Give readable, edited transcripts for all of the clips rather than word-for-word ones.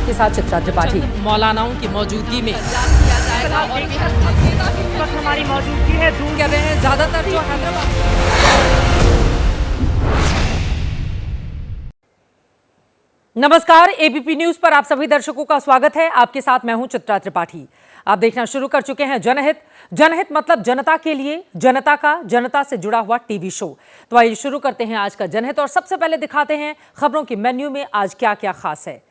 आपके साथ चित्रा त्रिपाठी। मौलानाओं की मौजूदगी में हमारी मौजूदगी है दूर कर रहे हैं ज्यादातर जो नमस्कार, एबीपी न्यूज पर आप सभी दर्शकों का स्वागत है। आपके साथ मैं हूं चित्रा त्रिपाठी। आप देखना शुरू कर चुके हैं जनहित। जनहित मतलब जनता के लिए, जनता का, जनता से जुड़ा हुआ टीवी शो। तो आइए शुरू करते हैं आज का जनहित और सबसे पहले दिखाते हैं खबरों की मेन्यू में आज क्या क्या खास है।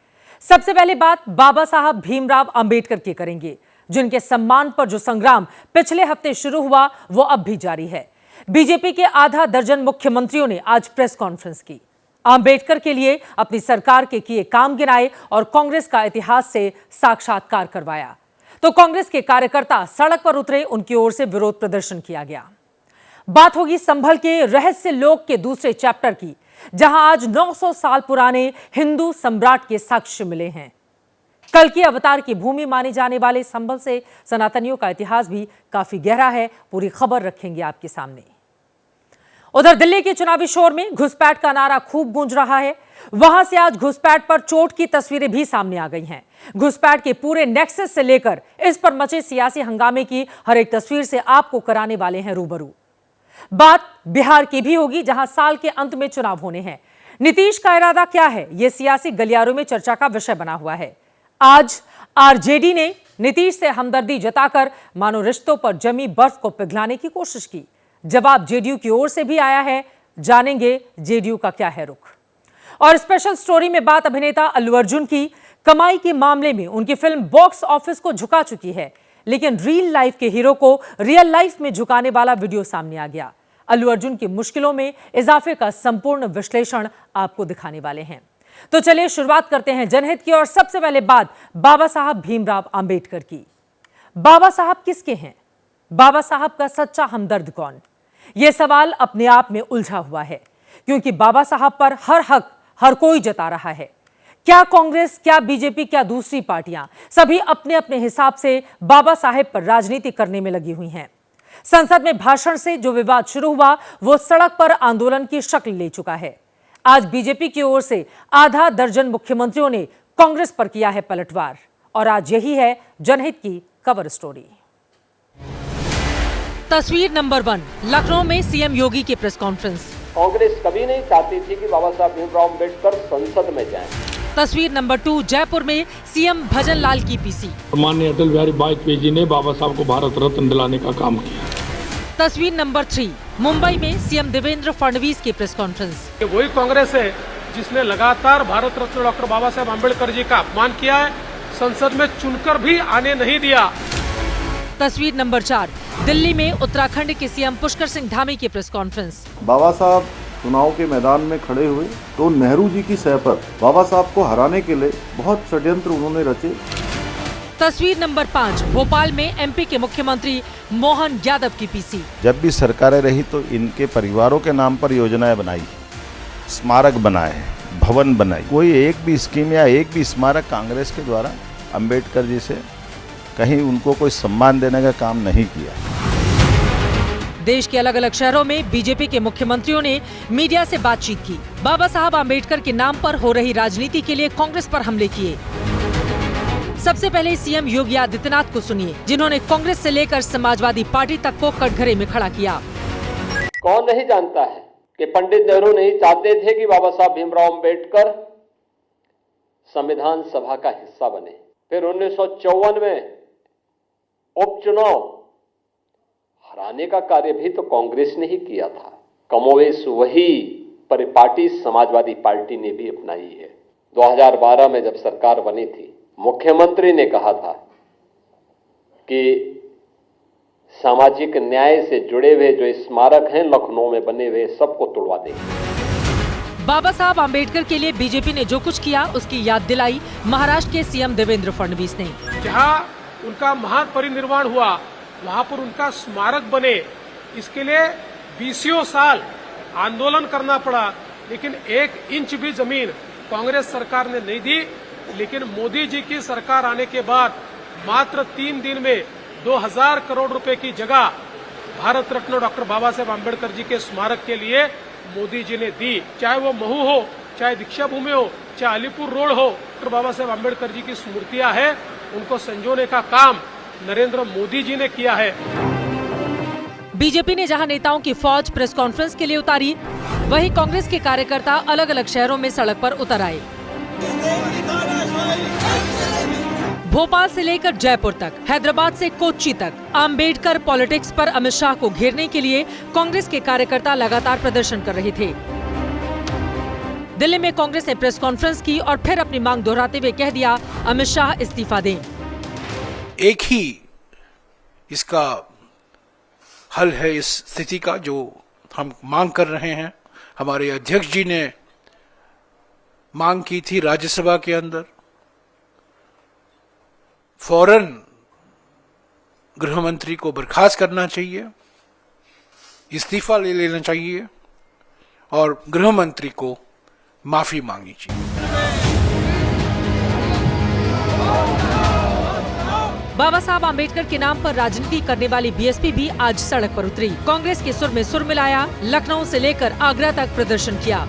सबसे पहले बात बाबा साहब भीमराव अंबेडकर की करेंगे, जिनके सम्मान पर जो संग्राम पिछले हफ्ते शुरू हुआ वो अब भी जारी है। बीजेपी के आधा दर्जन मुख्यमंत्रियों ने आज प्रेस कॉन्फ्रेंस की, अंबेडकर के लिए अपनी सरकार के किए काम गिनाए और कांग्रेस का इतिहास से साक्षात्कार करवाया। तो कांग्रेस के कार्यकर्ता सड़क पर उतरे, उनकी ओर से विरोध प्रदर्शन किया गया। बात होगी संभल के रहस्य लोक के दूसरे चैप्टर की, जहां आज 900 साल पुराने हिंदू सम्राट के साक्ष्य मिले हैं। कल की अवतार की भूमि माने जाने वाले संभल से सनातनियों का इतिहास भी काफी गहरा है। पूरी खबर रखेंगे आपके सामने। उधर दिल्ली के चुनावी शोर में घुसपैठ का नारा खूब गूंज रहा है। वहां से आज घुसपैठ पर चोट की तस्वीरें भी सामने आ गई हैं। घुसपैठ के पूरे नेक्सस से लेकर इस पर मचे सियासी हंगामे की हर एक तस्वीर से आपको कराने वाले हैं रूबरू। बात बिहार की भी होगी, जहां साल के अंत में चुनाव होने हैं। नीतीश का इरादा क्या है, यह सियासी गलियारों में चर्चा का विषय बना हुआ है। आज आरजेडी ने नीतीश से हमदर्दी जताकर मानो रिश्तों पर जमी बर्फ को पिघलाने की कोशिश की। जवाब जेडीयू की ओर से भी आया है। जानेंगे जेडीयू का क्या है रुख। और स्पेशल स्टोरी में बात अभिनेता अल्लू अर्जुन की। कमाई के मामले में उनकी फिल्म बॉक्स ऑफिस को झुका चुकी है, लेकिन रियल लाइफ के हीरो को रियल लाइफ में झुकाने वाला वीडियो सामने आ गया। अल्लू अर्जुन की मुश्किलों में इजाफे का संपूर्ण विश्लेषण आपको दिखाने वाले हैं। तो चलिए शुरुआत करते हैं जनहित की और सबसे पहले बात बाबा साहब भीमराव अंबेडकर की। बाबा साहब किसके हैं? बाबा साहब का सच्चा हमदर्द कौन? यह सवाल अपने आप में उलझा हुआ है, क्योंकि बाबा साहब पर हर हक हर कोई जता रहा है। क्या कांग्रेस, क्या बीजेपी, क्या दूसरी पार्टियां, सभी अपने अपने हिसाब से बाबा साहेब पर राजनीति करने में लगी हुई हैं। संसद में भाषण से जो विवाद शुरू हुआ वो सड़क पर आंदोलन की शक्ल ले चुका है। आज बीजेपी की ओर से आधा दर्जन मुख्यमंत्रियों ने कांग्रेस पर किया है पलटवार, और आज यही है जनहित की कवर स्टोरी। तस्वीर नंबर 1, लखनऊ में सीएम योगी की प्रेस कॉन्फ्रेंस। कांग्रेस कभी नहीं चाहती थी कि बाबा साहब भीमराव अंबेडकर संसद में जाएं। तस्वीर नंबर 2, जयपुर में सीएम भजन लाल की पीसी। माननीय अटल बिहारी वाजपेयी जी ने बाबा साहब को भारत रत्न दिलाने का काम किया। तस्वीर नंबर 3, मुंबई में सीएम देवेंद्र फडणवीस की प्रेस कॉन्फ्रेंस। वही कांग्रेस है जिसने लगातार भारत रत्न डॉक्टर बाबा साहब अम्बेडकर जी का अपमान किया है, संसद में चुनकर भी आने नहीं दिया। तस्वीर नंबर 4, दिल्ली में उत्तराखंड के सीएम पुष्कर सिंह धामी की प्रेस कॉन्फ्रेंस। बाबा साहब चुनाव के मैदान में खड़े हुए तो नेहरू जी की सह पर बाबा साहब को हराने के लिए बहुत षड्यंत्र उन्होंने रचे। तस्वीर नंबर 5, भोपाल में एमपी के मुख्यमंत्री मोहन यादव की पीसी। जब भी सरकारें रही तो इनके परिवारों के नाम पर योजनाएं बनाई, स्मारक बनाए, भवन बनाई। कोई एक भी स्कीम या एक भी स्मारक कांग्रेस के द्वारा अंबेडकर जी से कहीं उनको कोई सम्मान देने का काम नहीं किया। देश के अलग अलग शहरों में बीजेपी के मुख्यमंत्रियों ने मीडिया से बातचीत की। बाबा साहब अंबेडकर के नाम पर हो रही राजनीति के लिए कांग्रेस पर हमले किए। सबसे पहले सीएम योगी आदित्यनाथ को सुनिए, जिन्होंने कांग्रेस से लेकर समाजवादी पार्टी तक को कटघरे में खड़ा किया। कौन नहीं जानता है कि पंडित नेहरू नहीं चाहते थे कि बाबा साहब भीमराव अंबेडकर संविधान सभा का हिस्सा बने। फिर 1954 में उपचुनाव हराने का कार्य भी तो कांग्रेस ने ही किया था। कमोवेश वही परिपाटी समाजवादी पार्टी ने भी अपनाई है। 2012 में जब सरकार बनी थी, मुख्यमंत्री ने कहा था कि सामाजिक न्याय से जुड़े हुए जो स्मारक हैं लखनऊ में बने हुए सबको तोड़वा देंगे। बाबा साहब अंबेडकर के लिए बीजेपी ने जो कुछ किया उसकी याद दिलाई महाराष्ट्र के सीएम देवेंद्र फडणवीस ने। जहां उनका महान परिनिर्वाण हुआ वहां पर उनका स्मारक बने, इसके लिए 20 साल आंदोलन करना पड़ा, लेकिन 1 इंच भी जमीन कांग्रेस सरकार ने नहीं दी। लेकिन मोदी जी की सरकार आने के बाद मात्र 3 दिन में 2000 करोड़ रुपए की जगह भारत रत्न डॉक्टर बाबा साहेब अम्बेडकर जी के स्मारक के लिए मोदी जी ने दी। चाहे वो महू हो, चाहे दीक्षा भूमि हो, चाहे अलीपुर रोड हो, डॉक्टर बाबा साहेब आम्बेडकर जी की स्मृतियां हैं, उनको संजोने का काम नरेंद्र मोदी जी ने किया है। बीजेपी ने जहां नेताओं की फौज प्रेस कॉन्फ्रेंस के लिए उतारी, वहीं कांग्रेस के कार्यकर्ता अलग अलग शहरों में सड़क पर उतर आए। भोपाल से लेकर जयपुर तक, हैदराबाद से कोच्चि तक आम्बेडकर पॉलिटिक्स पर अमित शाह को घेरने के लिए कांग्रेस के कार्यकर्ता लगातार प्रदर्शन कर रहे थे। दिल्ली में कांग्रेस ने प्रेस कॉन्फ्रेंस की और फिर अपनी मांग दोहराते हुए कह दिया, अमित शाह इस्तीफा दें। एक ही इसका हल है इस स्थिति का जो हम मांग कर रहे हैं। हमारे अध्यक्ष जी ने मांग की थी राज्यसभा के अंदर, फौरन गृह मंत्री को बर्खास्त करना चाहिए, इस्तीफा ले लेना चाहिए और गृह मंत्री को माफी मांगनी चाहिए। बाबा साहब आम्बेडकर के नाम पर राजनीति करने वाली बीएसपी भी आज सड़क पर उतरी। कांग्रेस के सुर में सुर मिलाया, लखनऊ से लेकर आगरा तक प्रदर्शन किया।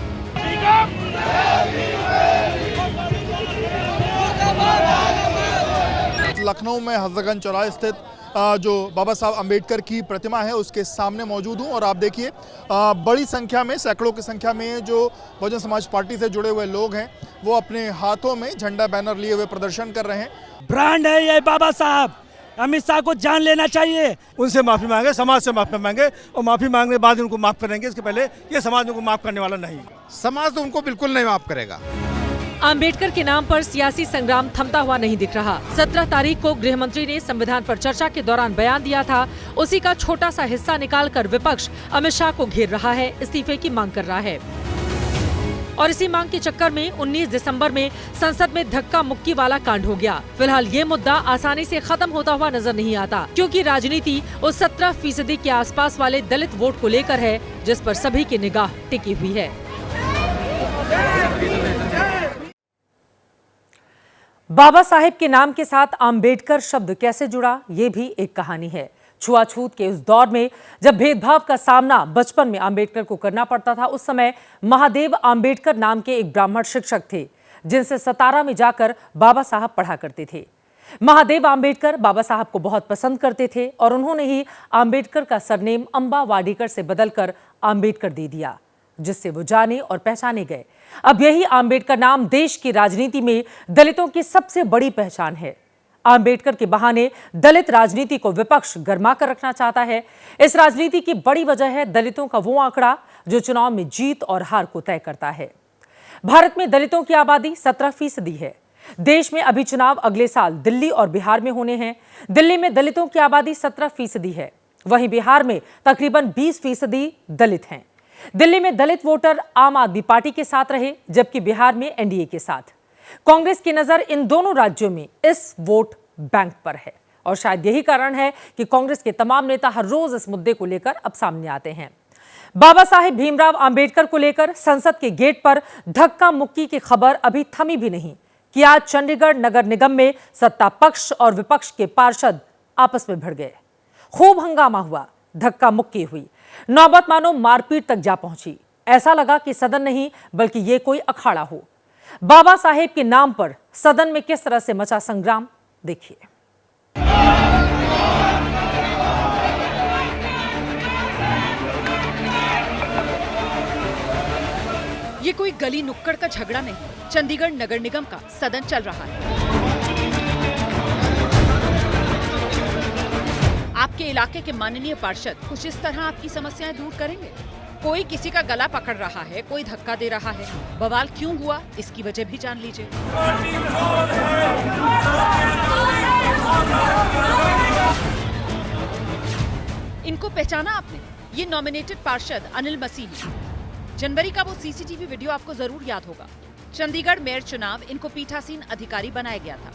लखनऊ में हजरतगंज चौराहे स्थित जो बाबा साहब आम्बेडकर की प्रतिमा है उसके सामने मौजूद हूं और आप देखिए बड़ी संख्या में, सैकड़ों की संख्या में जो बहुजन समाज पार्टी से जुड़े हुए लोग हैं वो अपने हाथों में झंडा बैनर लिए हुए प्रदर्शन कर रहे हैं। ब्रांड है ये बाबा साहब, अमित शाह को जान लेना चाहिए। उनसे माफी मांगे, समाज से माफी मांगे और माफी मांगने के बाद उनको माफ करेंगे। इसके पहले ये समाज उनको माफ करने वाला नहीं, समाज तो उनको बिल्कुल नहीं माफ करेगा। आम्बेडकर के नाम पर सियासी संग्राम थमता हुआ नहीं दिख रहा। 17 तारीख को गृह मंत्री ने संविधान पर चर्चा के दौरान बयान दिया था, उसी का छोटा सा हिस्सा निकालकर विपक्ष अमित शाह को घेर रहा है, इस्तीफे की मांग कर रहा है। और इसी मांग के चक्कर में 19 दिसंबर में संसद में धक्का मुक्की वाला कांड हो गया। फिलहाल ये मुद्दा आसानी से खत्म होता हुआ नजर नहीं आता, क्योंकि राजनीति उस 17% के आसपास वाले दलित वोट को लेकर है, जिस पर सभी की निगाह टिकी हुई है। बाबा साहेब के नाम के साथ आम्बेडकर शब्द कैसे जुड़ा, ये भी एक कहानी है। छुआछूत के उस दौर में जब भेदभाव का सामना बचपन में आम्बेडकर को करना पड़ता था, उस समय महादेव आम्बेडकर नाम के एक ब्राह्मण शिक्षक थे, जिनसे सतारा में जाकर बाबा साहब पढ़ा करते थे। महादेव आम्बेडकर बाबा साहब को बहुत पसंद करते थे और उन्होंने ही आम्बेडकर का सरनेम अंबा वाडेकर से बदलकर आम्बेडकर दे दिया, जिससे वो जाने और पहचाने गए। अब यही आम्बेडकर नाम देश की राजनीति में दलितों की सबसे बड़ी पहचान है। आम्बेडकर के बहाने दलित राजनीति को विपक्ष गरमा कर रखना चाहता है। इस राजनीति की बड़ी वजह है दलितों का वो आंकड़ा जो चुनाव में जीत और हार को तय करता है। भारत में दलितों की आबादी 17% है। देश में अभी चुनाव अगले साल दिल्ली और बिहार में होने हैं। दिल्ली में दलितों की आबादी 17% है, वहीं बिहार में तकरीबन 20% दलित हैं। दिल्ली में दलित वोटर आम आदमी पार्टी के साथ रहे, जबकि बिहार में एनडीए के साथ। कांग्रेस की नजर इन दोनों राज्यों में इस वोट बैंक पर है और शायद यही कारण है कि कांग्रेस के तमाम नेता हर रोज इस मुद्दे को लेकर अब सामने आते हैं। बाबा साहेब भीमराव आम्बेडकर को लेकर संसद के गेट पर धक्का मुक्की की खबर अभी थमी भी नहीं कि आज चंडीगढ़ नगर निगम में सत्ता पक्ष और विपक्ष के पार्षद आपस में भिड़ गए। खूब हंगामा हुआ, धक्का मुक्की हुई, नौबत मानो मारपीट तक जा पहुंची। ऐसा लगा कि सदन नहीं बल्कि ये कोई अखाड़ा हो। बाबा साहेब के नाम पर सदन में किस तरह से मचा संग्राम, देखिए। ये कोई गली नुक्कड़ का झगड़ा नहीं, चंडीगढ़ नगर निगम का सदन चल रहा है। आपके इलाके के माननीय पार्षद कुछ इस तरह आपकी समस्याएं दूर करेंगे। कोई किसी का गला पकड़ रहा है, कोई धक्का दे रहा है। बवाल क्यों हुआ, इसकी वजह भी जान लीजिए। इनको पहचाना आपने? ये नॉमिनेटेड पार्षद अनिल मसीह। जनवरी का वो सीसीटीवी वीडियो आपको जरूर याद होगा। चंडीगढ़ मेयर चुनाव इनको पीठासीन अधिकारी बनाया गया था।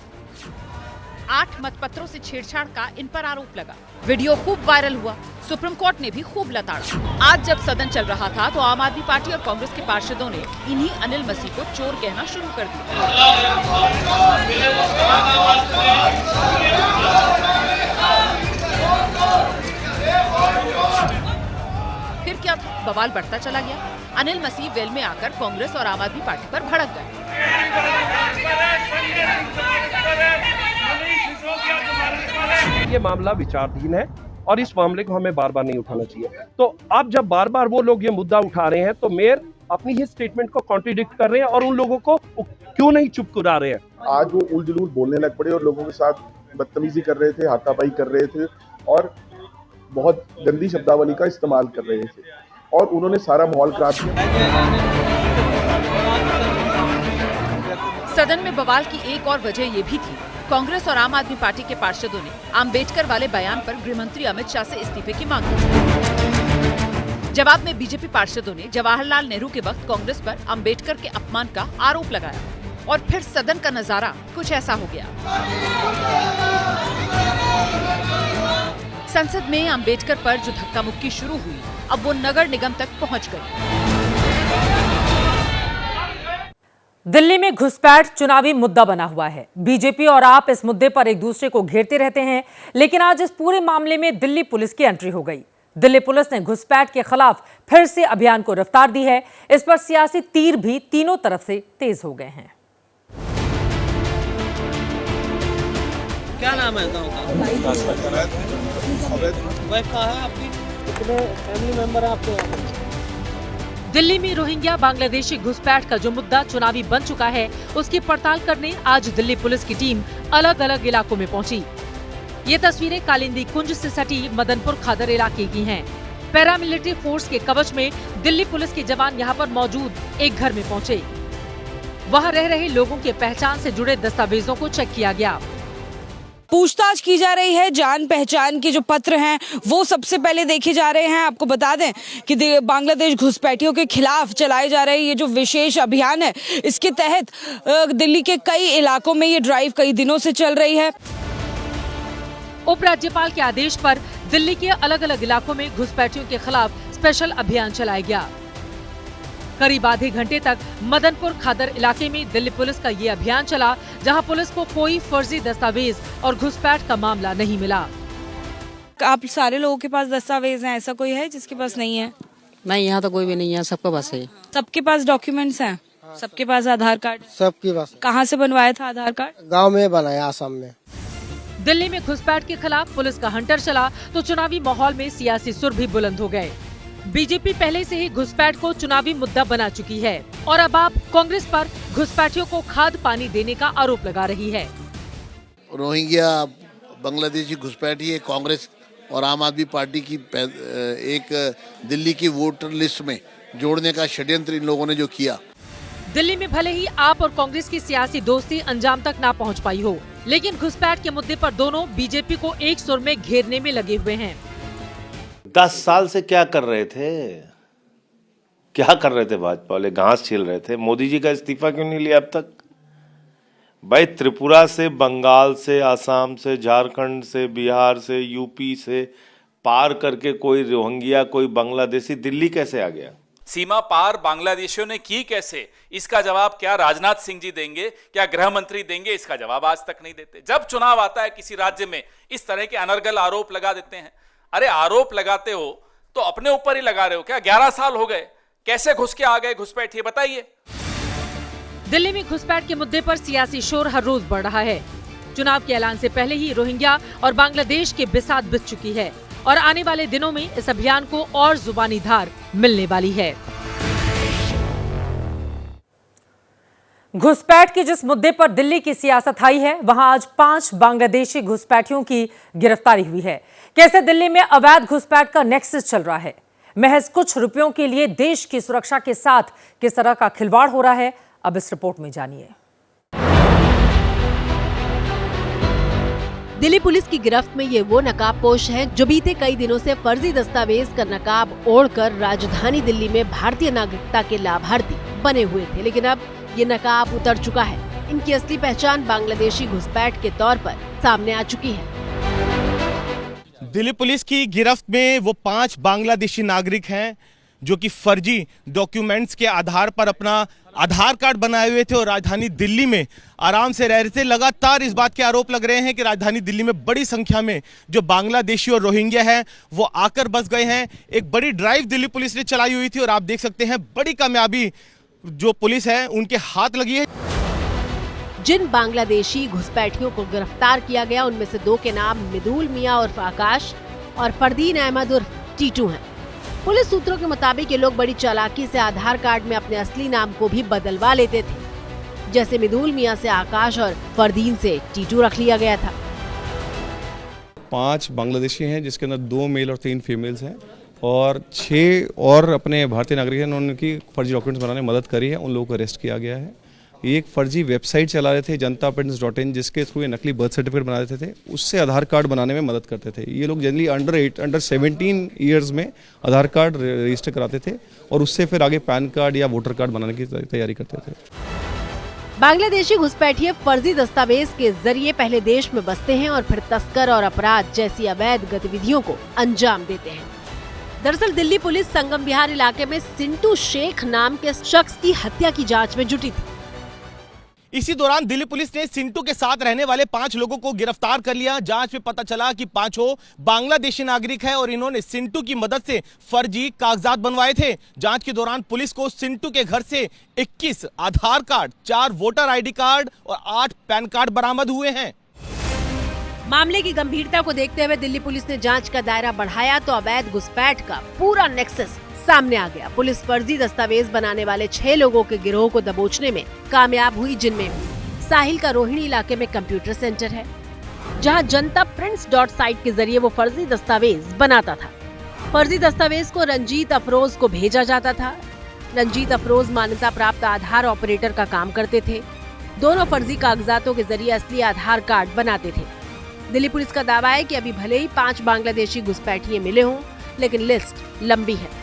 8 मतपत्रों से छेड़छाड़ का इन पर आरोप लगा। वीडियो खूब वायरल हुआ, सुप्रीम कोर्ट ने भी खूब लताड़ा। आज जब सदन चल रहा था तो आम आदमी पार्टी और कांग्रेस के पार्षदों ने इन्हीं अनिल मसीह को चोर कहना शुरू कर दिया। फिर क्या था, बवाल बढ़ता चला गया। अनिल मसीह वेल में आकर कांग्रेस और आम आदमी पार्टी पर भड़क गए। ये मामला विचाराधीन है और इस मामले को हमें बार बार नहीं उठाना चाहिए। तो अब जब बार बार वो लोग ये मुद्दा उठा रहे हैं तो मेयर अपनी ही स्टेटमेंट को कॉन्ट्रडिक्ट कर रहे हैं और उन लोगों को क्यों नहीं चुप करा रहे हैं। आज वो उल जुलूल बोलने लग पड़े और लोगों के साथ बदतमीजी कर रहे थे, हाथापाई कर रहे थे और बहुत गंदी शब्दावली का इस्तेमाल कर रहे थे और उन्होंने सारा माहौल खराब किया। सदन में बवाल की एक और वजह ये भी थी, कांग्रेस और आम आदमी पार्टी के पार्षदों ने आम्बेडकर वाले बयान पर गृहमंत्री अमित शाह से इस्तीफे की मांग की। जवाब में बीजेपी पार्षदों ने जवाहरलाल नेहरू के वक्त कांग्रेस पर आम्बेडकर के अपमान का आरोप लगाया और फिर सदन का नजारा कुछ ऐसा हो गया। संसद में आम्बेडकर पर जो धक्का मुक्की शुरू हुई, अब वो नगर निगम तक पहुंच गई। दिल्ली में घुसपैठ चुनावी मुद्दा बना हुआ है। बीजेपी और आप इस मुद्दे पर एक दूसरे को घेरते रहते हैं, लेकिन आज इस पूरे मामले में दिल्ली पुलिस की एंट्री हो गई। दिल्ली पुलिस ने घुसपैठ के खिलाफ फिर से अभियान को रफ्तार दी है। इस पर सियासी तीर भी तीनों तरफ से तेज हो गए हैं। क्या नाम है गाँव का? वाइफ कहाँ है आपकी? कितने फैमिली मेंबर हैं आपके? दिल्ली में रोहिंग्या बांग्लादेशी घुसपैठ का जो मुद्दा चुनावी बन चुका है, उसकी पड़ताल करने आज दिल्ली पुलिस की टीम अलग अलग इलाकों में पहुंची। ये तस्वीरें कालिंदी कुंज से सटी मदनपुर खादर इलाके की हैं। पैरामिलिट्री फोर्स के कवच में दिल्ली पुलिस के जवान यहाँ पर मौजूद एक घर में पहुंचे। वहाँ रह रहे लोगों के पहचान से जुड़े दस्तावेजों को चेक किया गया। पूछताछ की जा रही है। जान पहचान के जो पत्र हैं वो सबसे पहले देखे जा रहे हैं। आपको बता दें कि बांग्लादेश घुसपैठियों के खिलाफ चलाए जा रहे ये जो विशेष अभियान है, इसके तहत दिल्ली के कई इलाकों में ये ड्राइव कई दिनों से चल रही है। उपराज्यपाल के आदेश पर दिल्ली के अलग अलग इलाकों में घुसपैठियों के खिलाफ स्पेशल अभियान चलाया गया। करीब आधे घंटे तक मदनपुर खादर इलाके में दिल्ली पुलिस का ये अभियान चला, जहां पुलिस को कोई फर्जी दस्तावेज और घुसपैठ का मामला नहीं मिला। आप सारे लोगों के पास दस्तावेज हैं, ऐसा कोई है जिसके पास नहीं है? नहीं, यहाँ तो कोई भी नहीं है, सबके पास है। सबके पास डॉक्यूमेंट्स हैं? सबके पास आधार कार्ड? सबके पास। कहाँ से बनवाया था आधार कार्ड? गाँव में बनाया, आसाम में। दिल्ली में घुसपैठ के खिलाफ पुलिस का हंटर चला तो चुनावी माहौल में सियासी सुर भी बुलंद हो गए। बीजेपी पहले से ही घुसपैठ को चुनावी मुद्दा बना चुकी है और अब आप कांग्रेस पर घुसपैठियों को खाद पानी देने का आरोप लगा रही है। रोहिंग्या बांग्लादेशी घुसपैठी कांग्रेस और आम आदमी पार्टी की एक दिल्ली की वोटर लिस्ट में जोड़ने का षड्यंत्र इन लोगों ने जो किया। दिल्ली में भले ही आप और कांग्रेस की सियासी दोस्ती अंजाम तक ना पहुंच पाई हो, लेकिन घुसपैठ के मुद्दे पर दोनों बीजेपी को एक सुर में घेरने में लगे हुए हैं। 10 साल से क्या कर रहे थे? क्या कर रहे थे? भाजपा वाले घास छील रहे थे। मोदी जी का इस्तीफा क्यों नहीं लिया अब तक? भाई त्रिपुरा से, बंगाल से, आसाम से, झारखंड से, बिहार से, यूपी से पार करके कोई रोहिंग्या, कोई बांग्लादेशी दिल्ली कैसे आ गया? सीमा पार बांग्लादेशियों ने की कैसे? इसका जवाब क्या राजनाथ सिंह जी देंगे, क्या गृह मंत्री देंगे? इसका जवाब आज तक नहीं देते। जब चुनाव आता है किसी राज्य में, इस तरह के अनर्गल आरोप लगा देते हैं। अरे आरोप लगाते हो तो अपने ऊपर ही लगा रहे हो क्या? 11 साल हो गए, कैसे घुस के आ गए घुसपैठ, ये बताइए। दिल्ली में घुसपैठ के मुद्दे पर सियासी शोर हर रोज बढ़ रहा है। चुनाव के ऐलान से पहले ही रोहिंग्या और बांग्लादेश की बिसात बिछ चुकी है और आने वाले दिनों में इस अभियान को और जुबानी धार मिलने वाली है। घुसपैठ के जिस मुद्दे पर दिल्ली की सियासत आई है, वहां आज 5 बांग्लादेशी घुसपैठियों की गिरफ्तारी हुई है। कैसे दिल्ली में अवैध घुसपैठ का नेक्सस चल रहा है, महज कुछ रुपयों के लिए देश की सुरक्षा के साथ किस तरह का खिलवाड़ हो रहा है, अब इस रिपोर्ट में जानिए। दिल्ली पुलिस की गिरफ्त में ये वो नकाबपोश हैं जो बीते कई दिनों से फर्जी दस्तावेज का नकाब ओढ़कर राजधानी दिल्ली में भारतीय नागरिकता के लाभार्थी बने हुए थे, लेकिन अब ये नकाब उतर चुका है। इनकी असली पहचान बांग्लादेशी घुसपैठ के तौर पर सामने आ चुकी है। दिल्ली पुलिस की गिरफ्त में वो 5 बांग्लादेशी नागरिक हैं जो कि फर्जी डॉक्यूमेंट्स के आधार पर अपना आधार कार्ड बनाए हुए थे और राजधानी दिल्ली में आराम से रह रहे थे। लगातार इस बात के आरोप लग रहे हैं कि राजधानी दिल्ली में बड़ी संख्या में जो बांग्लादेशी और रोहिंग्या हैं वो आकर बस गए हैं। एक बड़ी ड्राइव दिल्ली पुलिस ने चलाई हुई थी और आप देख सकते हैं बड़ी कामयाबी जो पुलिस है उनके हाथ लगी है। जिन बांग्लादेशी घुसपैठियों को गिरफ्तार किया गया उनमें से 2 के नाम मिदुल मियां उर्फ आकाश और फरदीन अहमद उर्फ टीटू हैं। पुलिस सूत्रों के मुताबिक ये लोग बड़ी चालाकी से आधार कार्ड में अपने असली नाम को भी बदलवा लेते थे। जैसे मिदुल मियां से आकाश और फरदीन से टीटू रख लिया गया था। 5 बांग्लादेशी हैं जिसके अंदर 2 मेल और 3 फीमेल्स हैं और 6 और अपने भारतीय नागरिक हैं। उन्होंने उनकी फर्जी डॉक्यूमेंट्स बनाने में मदद करी है। उन लोगों को अरेस्ट किया गया है। ये एक फर्जी वेबसाइट चला रहे थे jantaprintz.in जिसके थ्रू ये नकली बर्थ सर्टिफिकेट बना देते थे, उससे आधार कार्ड बनाने में मदद करते थे। ये लोग जनरली अंडर 17 ईयर्स में आधार कार्ड रजिस्टर कराते थे और उससे फिर आगे पैन कार्ड या वोटर कार्ड बनाने की तैयारी करते थे। बांग्लादेशी घुसपैठिए फर्जी दस्तावेज के जरिए पहले देश में बसते हैं और फिर तस्कर और अपराध जैसी अवैध गतिविधियों को अंजाम देते हैं। दरअसल दिल्ली पुलिस संगम विहार इलाके में सिंटू शेख नाम के शख्स की हत्या की जांच में जुटी थी। इसी दौरान दिल्ली पुलिस ने सिंटू के साथ रहने वाले 5 लोगों को गिरफ्तार कर लिया। जांच में पता चला कि 5 बांग्लादेशी नागरिक हैं और इन्होंने सिंटू की मदद से फर्जी कागजात बनवाए थे। जांच के दौरान पुलिस को सिंटू के घर से 21 आधार कार्ड, 4 वोटर आईडी कार्ड और 8 पैन कार्ड बरामद हुए हैं। मामले की गंभीरता को देखते हुए दिल्ली पुलिस ने जांच का दायरा बढ़ाया तो अवैध घुसपैठ का पूरा नेक्सस सामने आ गया। पुलिस फर्जी दस्तावेज बनाने वाले 6 लोगों के गिरोह को दबोचने में कामयाब हुई, जिनमें साहिल का रोहिणी इलाके में कंप्यूटर सेंटर है, जहां jantaprintz.site के जरिए वो फर्जी दस्तावेज बनाता था। फर्जी दस्तावेज को रंजीत अफरोज को भेजा जाता था। रंजीत अफरोज मान्यता प्राप्त आधार ऑपरेटर का काम करते थे। दोनों फर्जी कागजातों के जरिए असली आधार कार्ड बनाते थे। दिल्ली पुलिस का दावा है कि अभी भले ही 5 बांग्लादेशी घुसपैठिए मिले हों, लेकिन लिस्ट लंबी है।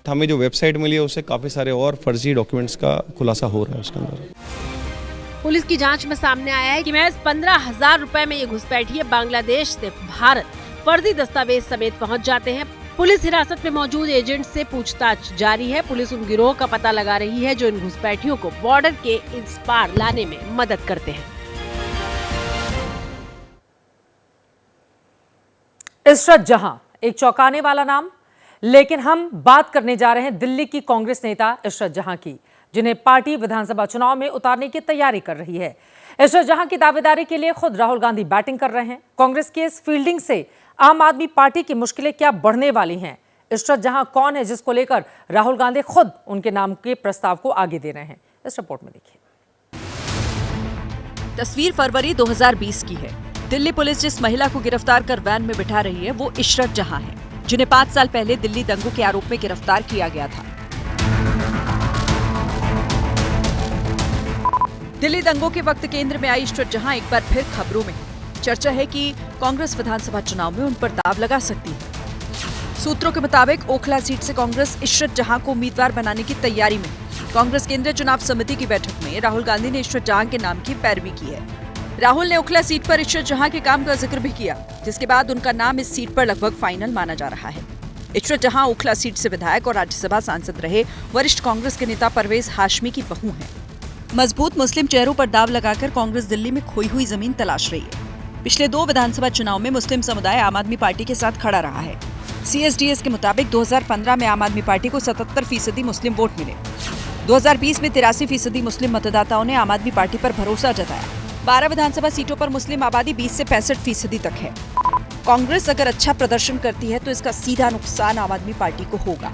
हमें जो वेबसाइट मिली है उससे काफी सारे और फर्जी डॉक्यूमेंट्स का खुलासा हो रहा है उसके अंदर। पुलिस की जांच में सामने आया है कि महज 15,000 रुपए में ये घुसपैठिए बांग्लादेश से भारत फर्जी दस्तावेज समेत पहुंच जाते हैं। पुलिस हिरासत में मौजूद एजेंट से पूछताछ जारी है। पुलिस उन गिरोह का पता लगा रही है जो इन घुसपैठियों को बॉर्डर के इस पार लाने में मदद करते हैं। इशरत जहां, एक चौंकाने वाला नाम, लेकिन हम बात करने जा रहे हैं दिल्ली की कांग्रेस नेता इशरत जहां की, जिन्हें पार्टी विधानसभा चुनाव में उतारने की तैयारी कर रही है। इशरत जहां की दावेदारी के लिए खुद राहुल गांधी बैटिंग कर रहे हैं। कांग्रेस की इस फील्डिंग से आम आदमी पार्टी की मुश्किलें क्या बढ़ने वाली हैं? इशरत जहां कौन है जिसको लेकर राहुल गांधी खुद उनके नाम के प्रस्ताव को आगे दे रहे हैं? इस रिपोर्ट में देखिए। तस्वीर फरवरी 2020 की है। दिल्ली पुलिस जिस महिला को गिरफ्तार कर वैन में बिठा रही है वो इशरत जहां है, जिन्हें 5 साल पहले दिल्ली दंगों के आरोप में गिरफ्तार किया गया था। दिल्ली दंगों के वक्त केंद्र में आई इशरत जहां एक बार फिर खबरों में। चर्चा है कि कांग्रेस विधानसभा चुनाव में उन पर दाव लगा सकती है। सूत्रों के मुताबिक ओखला सीट से कांग्रेस इशरत जहां को उम्मीदवार बनाने की तैयारी में। कांग्रेस केंद्रीय चुनाव समिति की बैठक में राहुल गांधी ने इशरत जहां के नाम की पैरवी की है। राहुल ने ओखला सीट पर इशरत जहां के काम का जिक्र भी किया, जिसके बाद उनका नाम इस सीट पर लगभग फाइनल माना जा रहा है। इशरत जहां ओखला सीट से विधायक और राज्यसभा सांसद रहे वरिष्ठ कांग्रेस के नेता परवेज हाशमी की बहू हैं। मजबूत मुस्लिम चेहरों पर दाव लगाकर कांग्रेस दिल्ली में खोई हुई जमीन तलाश रही है। पिछले 2 विधानसभा चुनाव में मुस्लिम समुदाय आम आदमी पार्टी के साथ खड़ा रहा है। CSDS के मुताबिक 2015 में आम आदमी पार्टी को 77% मुस्लिम वोट मिले। 2020 में 83% मुस्लिम मतदाताओं ने आम आदमी पार्टी पर भरोसा जताया। 12 विधानसभा सीटों पर मुस्लिम आबादी 20 से 65% तक है। कांग्रेस अगर अच्छा प्रदर्शन करती है तो इसका सीधा नुकसान आम आदमी पार्टी को होगा।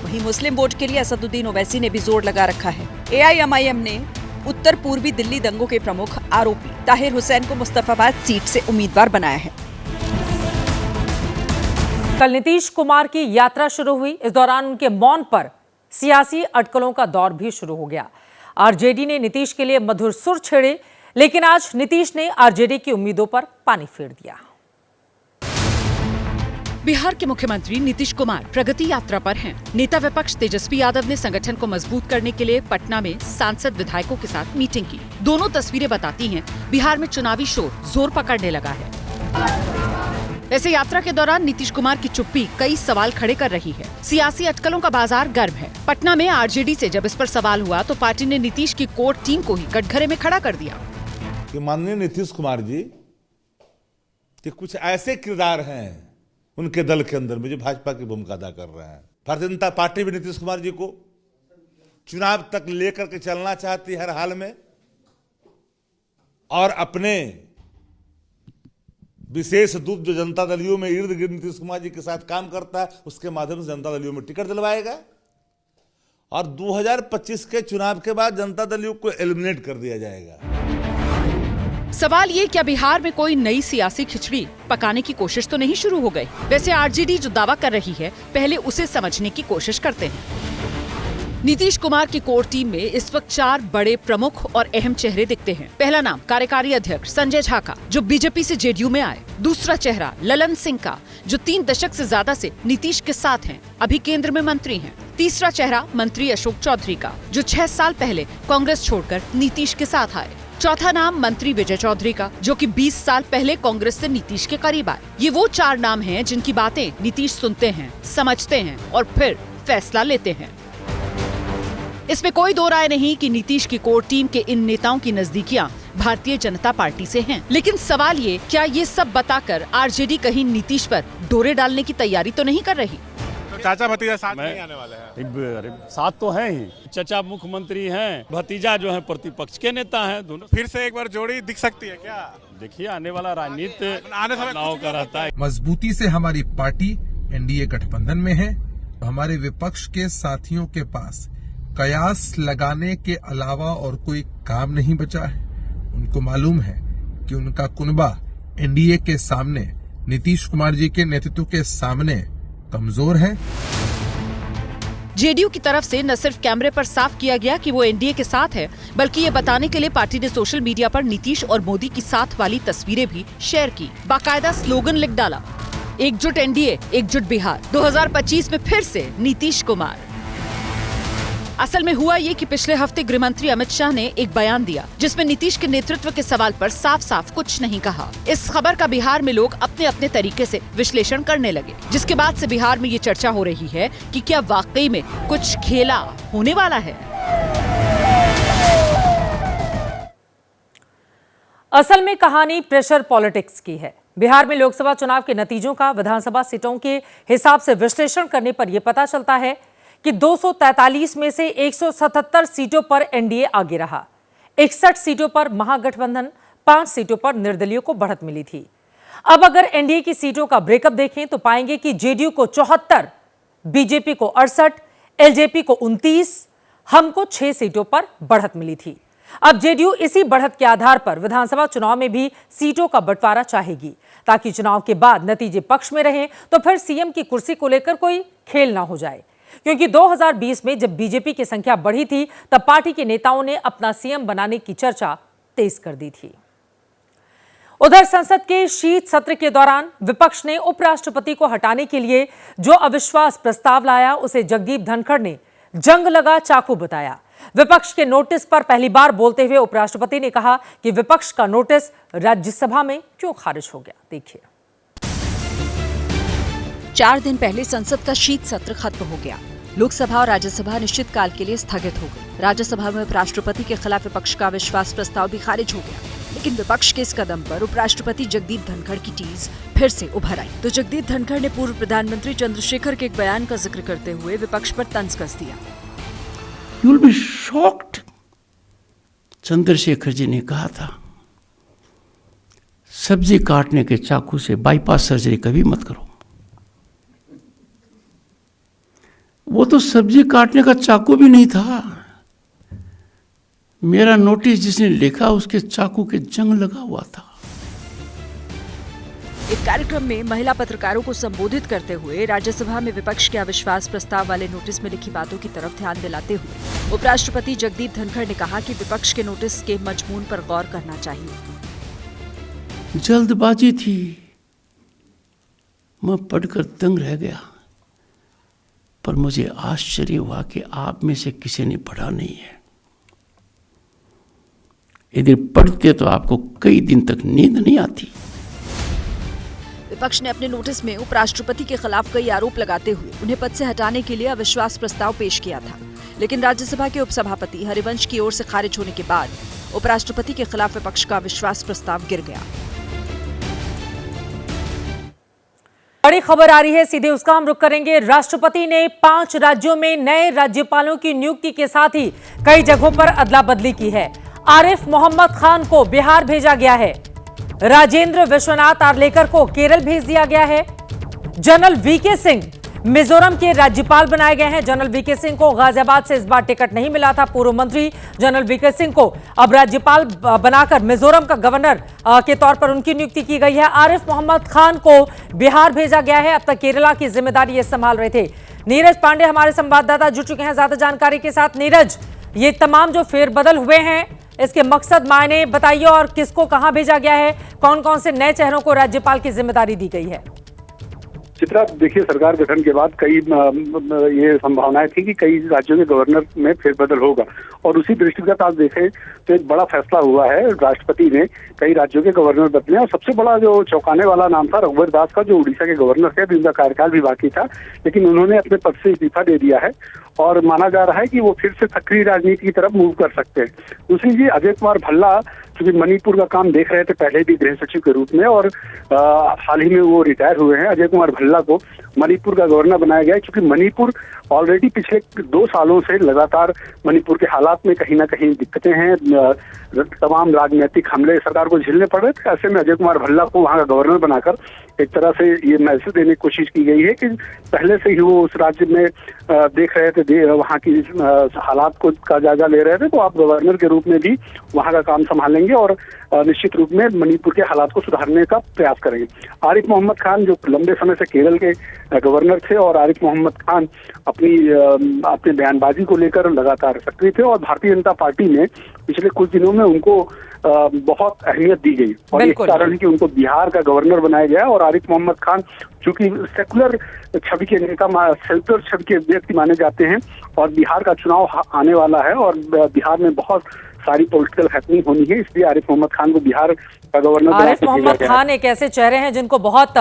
वहीं मुस्लिम वोट के लिए असदुद्दीन ओवैसी ने भी जोर लगा रखा है। AIMIM ने उत्तर पूर्वी दिल्ली दंगों के प्रमुख आरोपी ताहिर हुसैन को मुस्तफाबाद सीट से उम्मीदवार बनाया है। कल नीतीश कुमार की यात्रा शुरू हुई। इस दौरान उनके मौन पर सियासी अटकलों का दौर भी शुरू हो गया। आरजेडी ने नीतीश के लिए मधुर सुर छेड़े, लेकिन आज नीतीश ने आरजेडी की उम्मीदों पर पानी फेर दिया। बिहार के मुख्यमंत्री नीतीश कुमार प्रगति यात्रा पर हैं। नेता विपक्ष तेजस्वी यादव ने संगठन को मजबूत करने के लिए पटना में सांसद विधायकों के साथ मीटिंग की। दोनों तस्वीरें बताती हैं बिहार में चुनावी शोर जोर पकड़ने लगा है। वैसे यात्रा के दौरान नीतीश कुमार की चुप्पी कई सवाल खड़े कर रही है। सियासी अटकलों का बाजार गर्म है। पटना में आरजेडी से जब इस पर सवाल हुआ तो पार्टी ने नीतीश की कोर टीम को ही कटघरे में खड़ा कर दिया। माननीय नीतीश कुमार जी के कुछ ऐसे किरदार हैं उनके दल के अंदर में जो भाजपा की भूमिका अदा कर रहे हैं। भारतीय जनता पार्टी भी नीतीश कुमार जी को चुनाव तक लेकर के चलना चाहती है हर हाल में, और अपने विशेष दूत जो जनता दलियों में इर्द गिर्द नीतीश कुमार जी के साथ काम करता है, उसके माध्यम से जनता दलियों में टिकट दिलवाएगा और 2025 के चुनाव के बाद जनता दलियों को एलिमिनेट कर दिया जाएगा। सवाल ये, क्या बिहार में कोई नई सियासी खिचड़ी पकाने की कोशिश तो नहीं शुरू हो गई? वैसे आरजेडी जो दावा कर रही है, पहले उसे समझने की कोशिश करते हैं। नीतीश कुमार की कोर टीम में इस वक्त 4 बड़े प्रमुख और अहम चेहरे दिखते हैं। पहला नाम कार्यकारी अध्यक्ष संजय झा का, जो बीजेपी से जेडीयू में आए। दूसरा चेहरा ललन सिंह का, जो 3 दशक से ज्यादा से नीतीश के साथ हैं, अभी केंद्र में मंत्री हैं। तीसरा चेहरा मंत्री अशोक चौधरी का, जो 6 साल पहले कांग्रेस छोड़कर नीतीश के साथ आए। चौथा नाम मंत्री विजय चौधरी का, जो कि 20 साल पहले कांग्रेस से नीतीश के करीब आए। ये वो 4 नाम हैं जिनकी बातें नीतीश सुनते हैं, समझते हैं और फिर फैसला लेते हैं। इसमें कोई दो राय नहीं कि नीतीश की कोर टीम के इन नेताओं की नजदीकियां भारतीय जनता पार्टी से हैं। लेकिन सवाल ये, क्या ये सब बताकर आरजेडी कहीं नीतीश पर डोरे डालने की तैयारी तो नहीं कर रही? चाचा भतीजा साथ नहीं आने वाले हैं? अरे साथ तो हैं ही। चाचा मुख्यमंत्री हैं, भतीजा जो है प्रतिपक्ष के नेता हैं। दोनों फिर से एक बार जोड़ी दिख सकती है क्या? देखिए, आने वाला राजनीति आने समय का रहता है। मजबूती से हमारी पार्टी एनडीए गठबंधन में है। हमारे विपक्ष के साथियों के पास कयास लगाने के अलावा और कोई काम नहीं बचा है। उनको मालूम है कि उनका कुनबा एनडीए के सामने, नीतीश कुमार जी के नेतृत्व के सामने कमजोर है। जेडीयू की तरफ से न सिर्फ कैमरे पर साफ किया गया कि वो एनडीए के साथ है, बल्कि ये बताने के लिए पार्टी ने सोशल मीडिया पर नीतीश और मोदी की साथ वाली तस्वीरें भी शेयर की। बाकायदा स्लोगन लिख डाला, एकजुट एनडीए, एकजुट बिहार, 2025 में फिर से नीतीश कुमार। असल में हुआ ये कि पिछले हफ्ते गृह मंत्री अमित शाह ने एक बयान दिया, जिसमें नीतीश के नेतृत्व के सवाल पर साफ साफ कुछ नहीं कहा। इस खबर का बिहार में लोग अपने अपने तरीके से विश्लेषण करने लगे, जिसके बाद से बिहार में ये चर्चा हो रही है कि क्या वाकई में कुछ खेला होने वाला है। असल में कहानी प्रेशर पॉलिटिक्स की है। बिहार में लोकसभा चुनाव के नतीजों का विधानसभा सीटों के हिसाब से विश्लेषण करने पर यह पता चलता है कि 243 में से 177 सीटों पर एनडीए आगे रहा। 61 सीटों पर महागठबंधन, 5 सीटों पर निर्दलीयों को बढ़त मिली थी। अब अगर एनडीए की सीटों का ब्रेकअप देखें तो पाएंगे कि जेडीयू को 74, बीजेपी को 68, एलजेपी को 29, हमको 6 सीटों पर बढ़त मिली थी। अब जेडीयू इसी बढ़त के आधार पर विधानसभा चुनाव में भी सीटों का बंटवारा चाहेगी, ताकि चुनाव के बाद नतीजे पक्ष में रहें तो फिर सीएम की कुर्सी को लेकर कोई खेल ना हो जाए। क्योंकि 2020 में जब बीजेपी की संख्या बढ़ी थी, तब पार्टी के नेताओं ने अपना सीएम बनाने की चर्चा तेज कर दी थी। उधर संसद के शीत सत्र के दौरान विपक्ष ने उपराष्ट्रपति को हटाने के लिए जो अविश्वास प्रस्ताव लाया, उसे जगदीप धनखड़ ने जंग लगा चाकू बताया। विपक्ष के नोटिस पर पहली बार बोलते हुए उपराष्ट्रपति ने कहा कि विपक्ष का नोटिस राज्यसभा में क्यों खारिज हो गया। देखिए, 4 दिन पहले संसद का शीत सत्र खत्म हो गया। लोकसभा और राज्यसभा निश्चित काल के लिए स्थगित हो गई। राज्यसभा में उपराष्ट्रपति के खिलाफ विपक्ष का अविश्वास प्रस्ताव भी खारिज हो गया। लेकिन विपक्ष के इस कदम पर उपराष्ट्रपति जगदीप धनखड़ की टीज फिर से उभर आई। तो जगदीप धनखड़ ने पूर्व प्रधानमंत्री चंद्रशेखर के एक बयान का जिक्र करते हुए विपक्ष पर तंज कस दिया। You will be shocked. Chandrashekhar ji ने कहा था, सब्जी काटने के चाकू से बाईपास सर्जरी कभी मत करो। वो तो सब्जी काटने का चाकू भी नहीं था। मेरा नोटिस जिसने लिखा उसके चाकू के जंग लगा हुआ था। एक कार्यक्रम में महिला पत्रकारों को संबोधित करते हुए राज्यसभा में विपक्ष के अविश्वास प्रस्ताव वाले नोटिस में लिखी बातों की तरफ ध्यान दिलाते हुए उपराष्ट्रपति जगदीप धनखड़ ने कहा कि विपक्ष के नोटिस के मजमून पर गौर करना चाहिए। जल्दबाजी थी, मैं पढ़कर दंग रह गया, पर मुझे आश्चर्य हुआ कि आप में से किसी ने पढ़ा नहीं है। यदि पढ़ते तो आपको कई दिन तक नींद नहीं आती। विपक्ष ने अपने नोटिस में उपराष्ट्रपति के खिलाफ कई आरोप लगाते हुए उन्हें पद से हटाने के लिए अविश्वास प्रस्ताव पेश किया था, लेकिन राज्यसभा के उपसभापति हरिवंश की ओर से खारिज होने के बाद उपराष्ट्रपति के खिलाफ विपक्ष का अविश्वास प्रस्ताव गिर गया। बड़ी खबर आ रही है, सीधे उसका हम रुख करेंगे। राष्ट्रपति ने 5 राज्यों में नए राज्यपालों की नियुक्ति के साथ ही कई जगहों पर अदला बदली की है। आरिफ मोहम्मद खान को बिहार भेजा गया है। राजेंद्र विश्वनाथ आर्लेकर को केरल भेज दिया गया है। जनरल वीके सिंह मिजोरम के राज्यपाल बनाए गए हैं। जनरल वीके सिंह को गाजियाबाद से इस बार टिकट नहीं मिला था। पूर्व मंत्री जनरल वीके सिंह को अब राज्यपाल बनाकर मिजोरम का गवर्नर के तौर पर उनकी नियुक्ति की गई है। आरिफ मोहम्मद खान को बिहार भेजा गया है। अब तक केरला की जिम्मेदारी ये संभाल रहे थे। नीरज पांडे हमारे संवाददाता जुड़ चुके हैं ज्यादा जानकारी के साथ। नीरज, ये तमाम जो फेरबदल हुए हैं, इसके मकसद मायने बताइए और किसको कहां भेजा गया है, कौन कौन से नए चेहरों को राज्यपाल की जिम्मेदारी दी गई है? चित्रा, देखिए, सरकार गठन के बाद कई ये संभावनाएं थी कि कई राज्यों के गवर्नर में फेरबदल होगा और उसी दृष्टिगत आप देखें तो एक बड़ा फैसला हुआ है। राष्ट्रपति ने कई राज्यों के गवर्नर बदले और सबसे बड़ा जो चौंकाने वाला नाम था रघुवर दास का, जो उड़ीसा के गवर्नर थे। अभी उनका कार्यकाल भी बाकी था, लेकिन उन्होंने अपने पद से इस्तीफा दे दिया है और माना जा रहा है कि वो फिर से सक्रिय राजनीति की तरफ मूव कर सकते हैं। दूसरी जी, अजय कुमार भल्ला, क्योंकि मणिपुर का काम देख रहे थे पहले भी गृह सचिव के रूप में और हाल ही में वो रिटायर हुए हैं। अजय कुमार भल्ला को मणिपुर का गवर्नर बनाया गया है, क्योंकि मणिपुर ऑलरेडी पिछले 2 सालों से लगातार मणिपुर के हालात में कहीं ना कहीं दिक्कतें हैं। तमाम राजनीतिक हमले सरकार को झेलने पड़ रहे थे। ऐसे में अजय कुमार भल्ला को वहां का गवर्नर बनाकर एक तरह से ये मैसेज देने की कोशिश की गई है कि पहले से ही वो उस राज्य में देख रहे थे, वहाँ की हालात को का जायजा ले रहे थे, तो आप गवर्नर के रूप में भी वहाँ का काम संभालेंगे और निश्चित रूप में मणिपुर के हालात को सुधारने का प्रयास करेंगे। आरिफ मोहम्मद खान जो लंबे समय से केरल के गवर्नर थे और आरिफ मोहम्मद खान अपने बयानबाजी को लेकर लगातार सक्रिय थे और भारतीय जनता पार्टी में पिछले कुछ दिनों में उनको बहुत अहमियत दी गई और इस कारण है कि उनको बिहार का गवर्नर बनाया गया। और आरिफ मोहम्मद खान चूंकि सेकुलर छवि के नेता, सेकुलर छवि के व्यक्ति माने जाते हैं और बिहार का चुनाव आने वाला है और बिहार में बहुत सारी पॉलिटिकल हैपनिंग होनी है, इसलिए आरिफ मोहम्मद खान को बिहार का गवर्नर आरिफ मोहम्मद खान एक ऐसे चेहरे हैं जिनको बहुत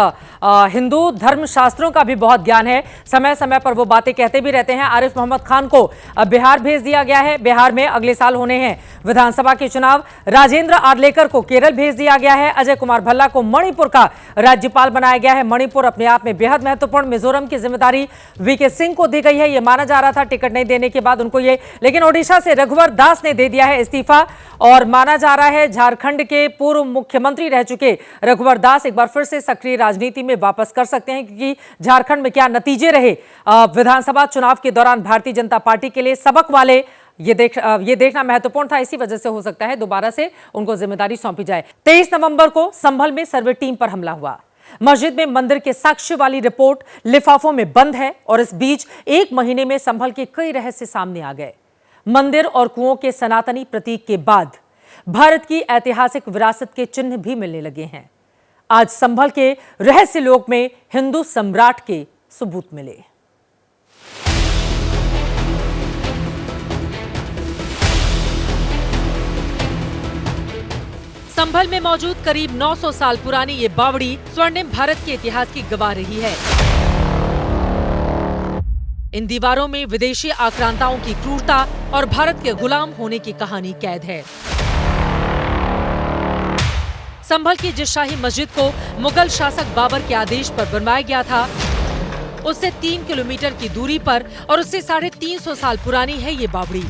हिंदू धर्म शास्त्रों का भी बहुत ज्ञान है। समय समय पर वो बातें कहते भी रहते हैं। आरिफ मोहम्मद खान को बिहार भेज दिया गया है। बिहार में अगले साल होने हैं विधानसभा के चुनाव। राजेंद्र आर्लेकर को केरल भेज दिया गया है। अजय कुमार भल्ला को मणिपुर का राज्यपाल बनाया गया है। मणिपुर अपने आप में बेहद महत्वपूर्ण। मिजोरम की जिम्मेदारी वीके सिंह को दी गई है। ये माना जा रहा था टिकट नहीं देने के बाद उनको ये, लेकिन ओडिशा से रघुवर दास ने दे दिया है इस्तीफा और माना जा रहा है झारखंड के पूर्व मुख्यमंत्री रह चुके रघुवर दास एक बार फिर से सक्रिय राजनीति में वापस कर सकते हैं, क्योंकि झारखंड में क्या नतीजे रहे विधानसभा चुनाव के दौरान भारतीय जनता पार्टी के लिए सबक वाले, ये देखना महत्वपूर्ण था। इसी वजह से हो सकता है दोबारा से उनको जिम्मेदारी सौंपी जाए। 23 नवंबर को संभल में सर्वे टीम पर हमला हुआ। मस्जिद में मंदिर के साक्ष्य वाली रिपोर्ट लिफाफों में बंद है और इस बीच 1 महीने में संभल के कई रहस्य सामने आ गए। मंदिर और कुओं के सनातनी प्रतीक के बाद भारत की ऐतिहासिक विरासत के चिन्ह भी मिलने लगे हैं। आज संभल के रहस्य लोक में हिंदू सम्राट के सबूत मिले। संभल में मौजूद करीब 900 साल पुरानी ये बावड़ी स्वर्णिम भारत के इतिहास की गवाह रही है। इन दीवारों में विदेशी आक्रांताओं की क्रूरता और भारत के गुलाम होने की कहानी कैद है। संभल की जिस शाही मस्जिद को मुगल शासक बाबर के आदेश पर बनवाया गया था, उससे 3 किलोमीटर की दूरी पर और उससे 350 साल पुरानी है ये बावड़ी,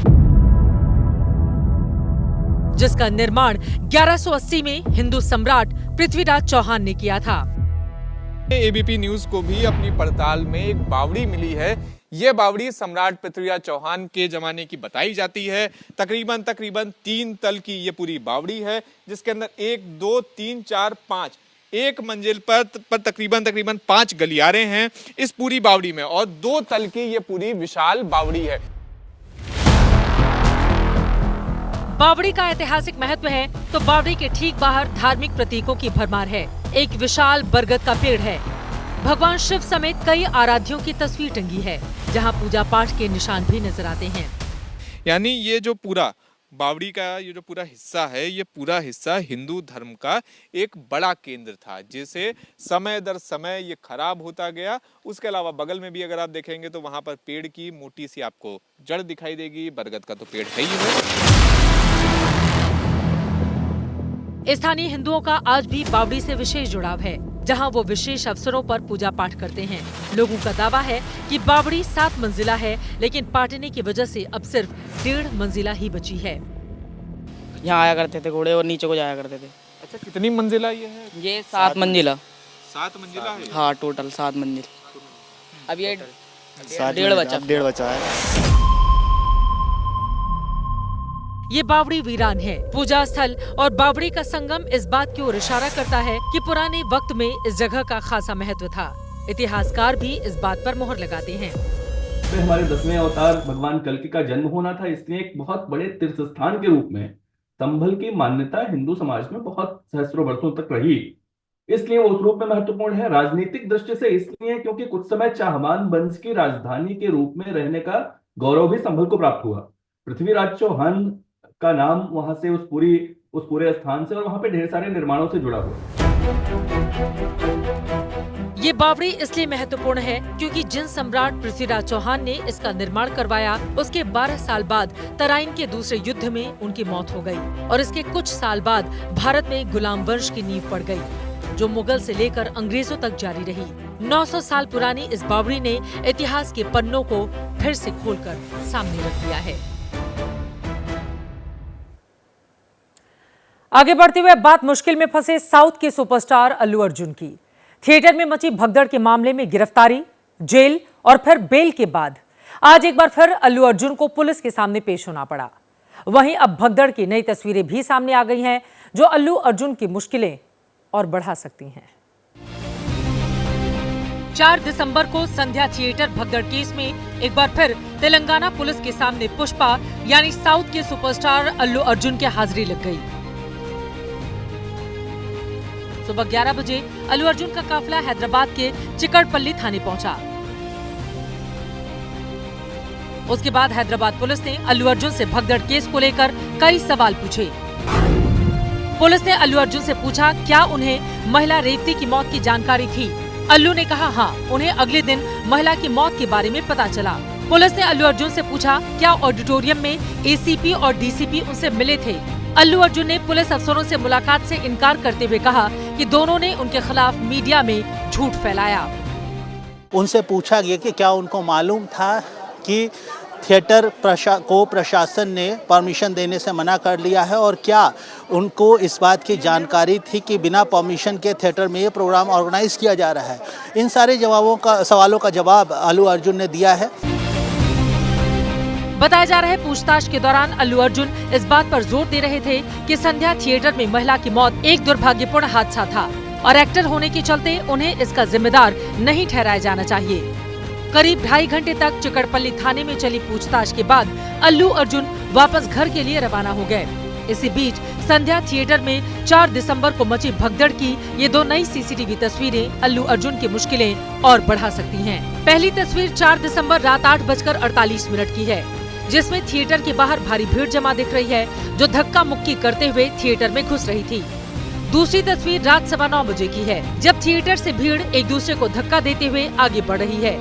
जिसका निर्माण 1180 में हिंदू सम्राट पृथ्वीराज चौहान ने किया था। एबीपी न्यूज को भी अपनी पड़ताल में एक बावड़ी मिली है। ये बावड़ी सम्राट पृथ्वीराज चौहान के जमाने की बताई जाती है। तकरीबन 3 तल की ये पूरी बावड़ी है, जिसके अंदर 1, 2, 3, 4, 5 एक मंजिल पर तकरीबन 5 गलियारे हैं इस पूरी बावड़ी में और 2 तल की ये पूरी विशाल बावड़ी है। बावड़ी का ऐतिहासिक महत्व है तो बावड़ी के ठीक बाहर धार्मिक प्रतीकों की भरमार है। एक विशाल बरगद का पेड़ है। भगवान शिव समेत कई आराध्यों की तस्वीर टंगी है, जहां पूजा पाठ के निशान भी नजर आते हैं। यानी ये जो पूरा बावड़ी का ये जो पूरा हिस्सा है, ये पूरा हिस्सा हिंदू धर्म का एक बड़ा केंद्र था, जिसे समय दर समय ये खराब होता गया। उसके अलावा बगल में भी अगर आप देखेंगे तो वहां पर पेड़ की मोटी सी आपको जड़ दिखाई देगी। बरगद का तो पेड़ है ही है। स्थानीय हिंदुओं का आज भी बावड़ी से विशेष जुड़ाव है, जहां वो विशेष अवसरों पर पूजा पाठ करते हैं। लोगों का दावा है कि बावड़ी 7 मंजिला है, लेकिन पाटने की वजह से अब सिर्फ 1.5 मंजिला ही बची है। यहाँ आया करते थे घोड़े और नीचे को जाया करते थे। अच्छा, कितनी मंजिला ये है? ये 7 मंजिला। 7 मंजिला है? हाँ, टोटल 7 मंजिल। अब ये 1.5 बचा है। ये बावड़ी वीरान है। पूजा स्थल और बावड़ी का संगम इस बात की ओर इशारा करता है कि पुराने वक्त में इस जगह का खासा महत्व था। इतिहासकार भी इस बात पर मोहर लगाते हैं। तो हमारे 10वें अवतार भगवान कल्कि का जन्म होना था, इसलिए एक बहुत बड़े तीर्थ स्थान के रूप में संभल की मान्यता हिंदू समाज में बहुत सहस्त्रों वर्षों तक रही। इसलिए उस रूप में महत्वपूर्ण है। राजनीतिक दृष्टि से इसलिए क्योंकि कुछ समय चाहमान वंश की राजधानी के रूप में रहने का गौरव भी संभल को प्राप्त हुआ। पृथ्वीराज चौहान का नाम वहां से उस पूरे स्थान से और वहां पे ढेर सारे निर्माणों से जुड़ा हुआ। ये बावड़ी इसलिए महत्वपूर्ण है क्योंकि जिन सम्राट पृथ्वीराज चौहान ने इसका निर्माण करवाया, उसके 12 साल बाद तराइन के दूसरे युद्ध में उनकी मौत हो गई और इसके कुछ साल बाद भारत में गुलाम वंश की नींव पड़ गई, जो मुगल से लेकर अंग्रेजों तक जारी रही। 900 साल पुरानी इस बावड़ी ने इतिहास के पन्नों को फिर से खोलकर सामने रख दिया है। आगे बढ़ते हुए बात मुश्किल में फंसे साउथ के सुपरस्टार अल्लू अर्जुन की। थिएटर में मची भगदड़ के मामले में गिरफ्तारी, जेल और फिर बेल के बाद आज एक बार फिर अल्लू अर्जुन को पुलिस के सामने पेश होना पड़ा। वहीं अब भगदड़ की नई तस्वीरें भी सामने आ गई हैं, जो अल्लू अर्जुन की मुश्किलें और बढ़ा सकती हैं। 4 दिसंबर को संध्या थिएटर भगदड़ केस में एक बार फिर तेलंगाना पुलिस के सामने पुष्पा यानी साउथ के सुपरस्टार अल्लू अर्जुन की हाजिरी लग गई। सुबह 11 बजे अल्लू अर्जुन का काफिला हैदराबाद के चिकड़पल्ली थाने पहुंचा। उसके बाद हैदराबाद पुलिस ने अल्लू अर्जुन से भगदड़ केस को लेकर कई सवाल पूछे। पुलिस ने अल्लू अर्जुन से पूछा क्या उन्हें महिला रेवती की मौत की जानकारी थी। अल्लू ने कहा हाँ, उन्हें अगले दिन महिला की मौत के बारे में पता चला। पुलिस ने अल्लू अर्जुन से पूछा क्या ऑडिटोरियम में एसीपी और डीसीपी उनसे मिले थे। अल्लू अर्जुन ने पुलिस अफसरों से मुलाकात से इनकार करते हुए कहा कि दोनों ने उनके खिलाफ मीडिया में झूठ फैलाया। उनसे पूछा गया कि क्या उनको मालूम था कि थिएटर को प्रशासन ने परमिशन देने से मना कर लिया है और क्या उनको इस बात की जानकारी थी कि बिना परमिशन के थिएटर में ये प्रोग्राम ऑर्गेनाइज किया जा रहा है। इन सारे सवालों का जवाब अल्लू अर्जुन ने दिया है। बताया जा रहा है पूछताछ के दौरान अल्लू अर्जुन इस बात पर जोर दे रहे थे कि संध्या थिएटर में महिला की मौत एक दुर्भाग्यपूर्ण हादसा था और एक्टर होने के चलते उन्हें इसका जिम्मेदार नहीं ठहराया जाना चाहिए। करीब 2.5 घंटे तक चिकड़पल्ली थाने में चली पूछताछ के बाद अल्लू अर्जुन वापस घर के लिए रवाना हो गए। इसी बीच संध्या थिएटर में 4 दिसंबर को मची भगदड़ की ये 2 नई सीसीटीवी तस्वीरें अल्लू अर्जुन की मुश्किलें और बढ़ा सकती हैं। पहली तस्वीर 4 दिसंबर रात 8:48 की है, जिसमें थिएटर के बाहर भारी भीड़ जमा दिख रही है जो धक्का मुक्की करते हुए थिएटर में घुस रही थी। दूसरी तस्वीर रात 9:15 बजे की है, जब थिएटर से भीड़ एक दूसरे को धक्का देते हुए आगे बढ़ रही है।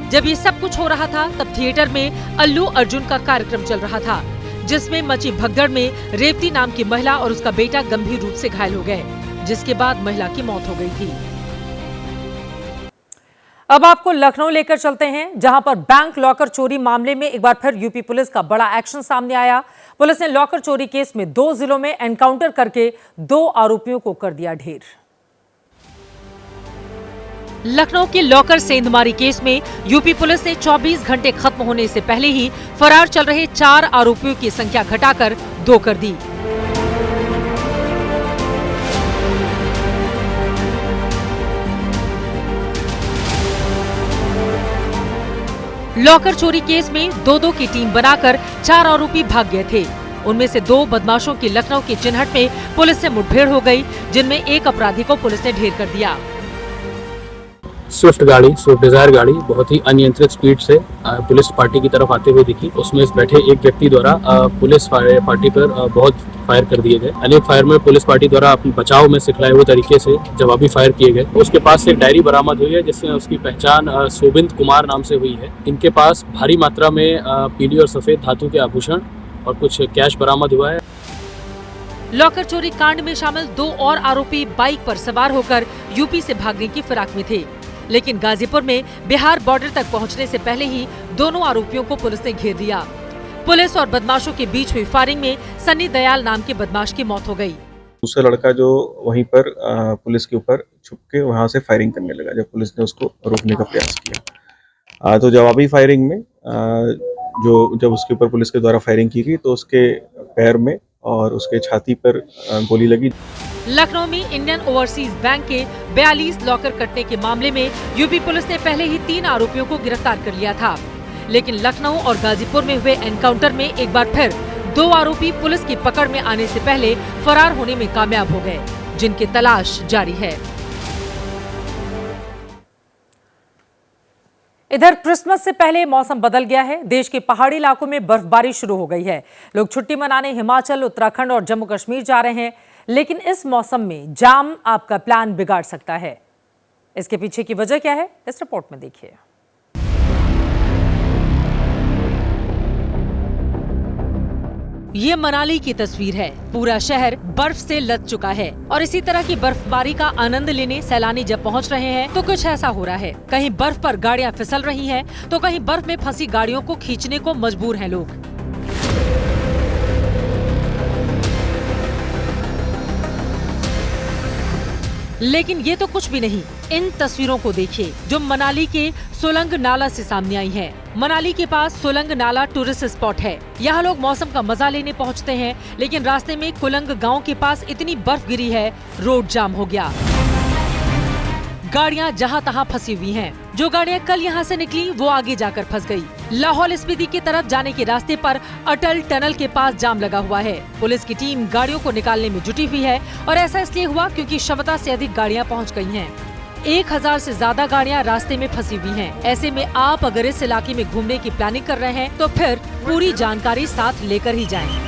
जब ये सब कुछ हो रहा था तब थिएटर में अल्लू अर्जुन का कार्यक्रम चल रहा था, जिसमें मची भगदड़ में रेवती नाम की महिला और उसका बेटा गंभीर रूप से घायल हो गए, जिसके बाद महिला की मौत हो गई थी। अब आपको लखनऊ लेकर चलते हैं, जहां पर बैंक लॉकर चोरी मामले में एक बार फिर यूपी पुलिस का बड़ा एक्शन सामने आया। पुलिस ने लॉकर चोरी केस में 2 जिलों में एनकाउंटर करके 2 आरोपियों को कर दिया ढेर। लखनऊ के लॉकर सेंधमारी केस में यूपी पुलिस ने 24 घंटे खत्म होने से पहले ही फरार चल रहे 4 आरोपियों की संख्या घटाकर 2 कर दी। लॉकर चोरी केस में 2-2 की टीम बनाकर 4 आरोपी भाग गए थे। उनमें से 2 बदमाशों की लखनऊ की चिन्हट में पुलिस से मुठभेड़ हो गई, जिनमें एक अपराधी को पुलिस ने ढेर कर दिया। स्विफ्ट डिजायर गाड़ी बहुत ही अनियंत्रित स्पीड से पुलिस पार्टी की तरफ आते हुए दिखी। उसमें बैठे एक व्यक्ति द्वारा पुलिस पार्टी पर बहुत फायर कर दिए गए। अनेक फायर में पुलिस पार्टी द्वारा अपने बचाव में सिखलाए हुए तरीके से जवाबी फायर किए गए। उसके पास से एक डायरी बरामद हुई है, जिसमें उसकी पहचान सोबिंद कुमार नाम से हुई है। इनके पास भारी मात्रा में पीली और सफेद धातु के आभूषण और कुछ कैश बरामद हुआ है। लॉकर चोरी कांड में शामिल 2 और आरोपी बाइक पर सवार होकर यूपी से भागने की फिराक में थे, लेकिन गाजीपुर में बिहार बॉर्डर तक पहुंचने से पहले ही दोनों आरोपियों को पुलिस ने घेर लिया। पुलिस और बदमाशों के बीच हुई फायरिंग में सन्नी दयाल नाम के बदमाश की मौत हो गई। दूसरा लड़का जो वहीं पर पुलिस के ऊपर छुप के वहां से फायरिंग करने लगा जब पुलिस ने उसको रोकने का प्रयास किया। तो जवाबी फायरिंग में जब उसके ऊपर पुलिस के द्वारा फायरिंग की गई तो उसके पैर में और उसके छाती पर गोली लगी। लखनऊ में इंडियन ओवरसीज बैंक के 42 लॉकर कटने के मामले में यूपी पुलिस ने पहले ही 3 आरोपियों को गिरफ्तार कर लिया था, लेकिन लखनऊ और गाजीपुर में हुए एनकाउंटर में एक बार फिर 2 आरोपी पुलिस की पकड़ में आने से पहले फरार होने में कामयाब हो गए, जिनकी तलाश जारी है। इधर क्रिसमस से पहले मौसम बदल गया है। देश के पहाड़ी इलाकों में बर्फबारी शुरू हो गई है। लोग छुट्टी मनाने हिमाचल, उत्तराखंड और जम्मू कश्मीर जा रहे हैं, लेकिन इस मौसम में जाम आपका प्लान बिगाड़ सकता है। इसके पीछे की वजह क्या है, इस रिपोर्ट में देखिए। ये मनाली की तस्वीर है। पूरा शहर बर्फ से लद चुका है और इसी तरह की बर्फबारी का आनंद लेने सैलानी जब पहुंच रहे हैं तो कुछ ऐसा हो रहा है। कहीं बर्फ पर गाड़ियां फिसल रही हैं, तो कहीं बर्फ में फंसी गाड़ियों को खींचने को मजबूर हैं लोग। लेकिन ये तो कुछ भी नहीं। इन तस्वीरों को देखिए जो मनाली के सोलंग नाला से सामने आई है। मनाली के पास सोलंग नाला टूरिस्ट स्पॉट है। यहाँ लोग मौसम का मजा लेने पहुँचते हैं, लेकिन रास्ते में कुलंग गांव के पास इतनी बर्फ गिरी है, रोड जाम हो गया। गाड़ियां जहां तहां फंसी हुई हैं। जो गाड़ियां कल यहां से निकली वो आगे जाकर फंस गई। लाहौल स्पीति की तरफ जाने के रास्ते पर अटल टनल के पास जाम लगा हुआ है। पुलिस की टीम गाड़ियों को निकालने में जुटी हुई है और ऐसा इसलिए हुआ क्योंकि क्षमता से अधिक गाड़ियां पहुंच गई हैं। 1000 से ज्यादा गाड़ियां रास्ते में फंसी हुई हैं। ऐसे में आप अगर इस इलाके में घूमने की प्लानिंग कर रहे हैं तो फिर पूरी जानकारी साथ लेकर ही जाएं।